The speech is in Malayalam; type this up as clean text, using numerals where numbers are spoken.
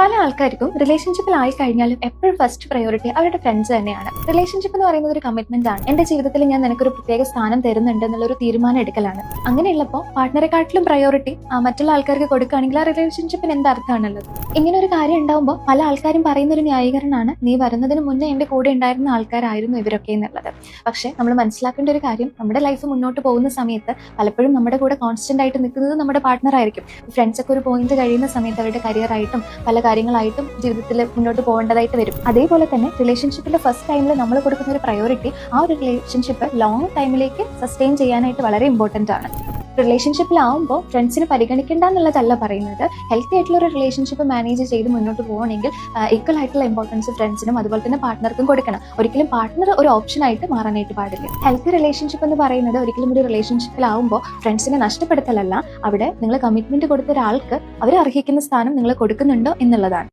പല ആൾക്കാർക്കും റിലേഷൻഷിപ്പിലായി കഴിഞ്ഞാലും എപ്പോഴും ഫസ്റ്റ് പ്രയോറിറ്റി അവരുടെ ഫ്രണ്ട്സ് തന്നെയാണ്. റിലേഷൻഷിപ്പ് എന്ന് പറയുന്നത് ഒരു കമ്മിറ്റ്മെന്റ് ആണ്. എന്റെ ജീവിതത്തിൽ ഞാൻ നിനക്കൊരു പ്രത്യേക സ്ഥാനം തരുന്നുണ്ട് എന്നുള്ളൊരു തീരുമാനം എടുക്കലാണ്. അങ്ങനെയുള്ളപ്പോൾ പാർട്ട്ണറെക്കാട്ടിലും പ്രയോറിറ്റി മറ്റുള്ള ആൾക്കാർക്ക് കൊടുക്കുകയാണെങ്കിൽ ആ റിലേഷൻഷിപ്പിന് എന്ത് അർത്ഥമാണുള്ളത്? ഇങ്ങനെ ഒരു കാര്യം ഉണ്ടാകുമ്പോൾ പല ആൾക്കാരും പറയുന്ന ഒരു ന്യായീകരണമാണ്, നീ വരുന്നതിന് മുന്നേ എന്റെ കൂടെ ഉണ്ടായിരുന്ന ആൾക്കാരായിരുന്നു ഇവരൊക്കെ എന്നുള്ളത്. പക്ഷെ നമ്മൾ മനസ്സിലാക്കേണ്ട ഒരു കാര്യം, നമ്മുടെ ലൈഫ് മുന്നോട്ട് പോകുന്ന സമയത്ത് പലപ്പോഴും നമ്മുടെ കൂടെ കോൺസ്റ്റന്റ് ആയിട്ട് നിൽക്കുന്നത് നമ്മുടെ പാർട്ട്ണർ ആയിരിക്കും. ഫ്രണ്ട്സ് ഒക്കെ ഒരു പോയിന്റ് കഴിയുന്ന സമയത്ത് അവരുടെ കരിയർ ആയിട്ടും പല കാര്യങ്ങളായിട്ടും ജീവിതത്തിൽ മുന്നോട്ട് പോകേണ്ടതായിട്ട് വരും. അതേപോലെ തന്നെ റിലേഷൻഷിപ്പിന്റെ ഫസ്റ്റ് ടൈമിൽ നമ്മൾ കൊടുക്കുന്ന ഒരു പ്രയോറിറ്റി ആ ഒരു റിലേഷൻഷിപ്പ് ലോങ് ടൈമിലേക്ക് സസ്റ്റെയിൻ ചെയ്യാനായിട്ട് വളരെ ഇമ്പോർട്ടന്റ് ആണ്. റിലേഷൻഷിപ്പിലാവുമ്പോൾ ഫ്രണ്ട്സിനെ പരിഗണിക്കേണ്ട എന്നുള്ളതല്ല പറയുന്നത്. ഹെൽത്തി ആയിട്ടുള്ള ഒരു റിലേഷൻഷിപ്പ് മാനേജ് ചെയ്ത് മുന്നോട്ട് പോകണമെങ്കിൽ ഈക്വൽ ആയിട്ടുള്ള ഇമ്പോർട്ടൻസ് ഫ്രണ്ട്സിനും അതുപോലെ തന്നെ പാർട്ട്ണർക്കും കൊടുക്കണം. ഒരിക്കലും പാർട്ട്ണർ ഒരു ഓപ്ഷൻ ആയിട്ട് മാറാനായിട്ട് പാടില്ല. ഹെൽത്തി റിലേഷൻഷിപ്പ് എന്ന് പറയുന്നത് ഒരിക്കലും ഒരു റിലേഷൻഷിപ്പിലാവുമ്പോൾ ഫ്രണ്ട്സിനെ നഷ്ടപ്പെടുത്തലല്ല, അവിടെ നിങ്ങൾ കമ്മിറ്റ്മെന്റ് കൊടുത്ത ഒരാൾക്ക് അവർ അർഹിക്കുന്ന സ്ഥാനം നിങ്ങൾ കൊടുക്കുന്നുണ്ടോ എന്നുള്ളതാണ്.